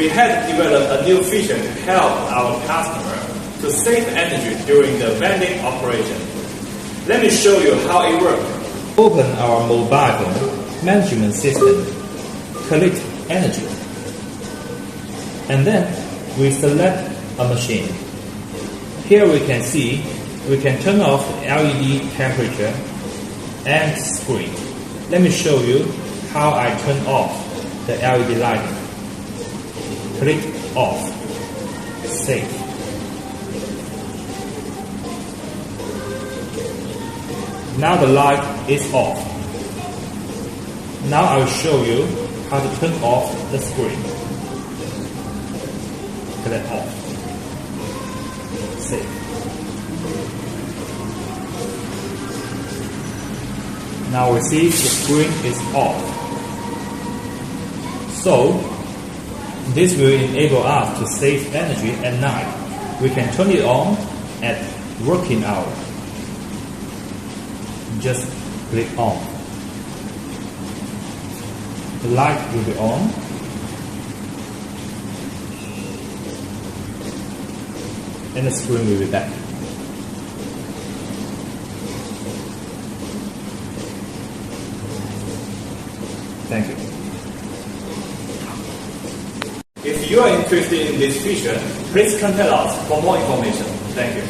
we had developed a new feature to help our customer to save energy during the vending operation. Let me show you how it works. Open our mobile phone management system, click Energy, and then we select a machine. Here we can see we can turn off the LED temperature and screen. Let me show you how I turn off the LED lighting. Click off, save. Now the light is off. Now I will show you how to turn off the screen. Click off, save. Now we see the screen is off. So, this will enable us to save energy at night. We can turn it on at working hour. Just click on. The light will be on. And the screen will be back. Thank you. If you are interested in this feature, please contact us for more information. Thank you.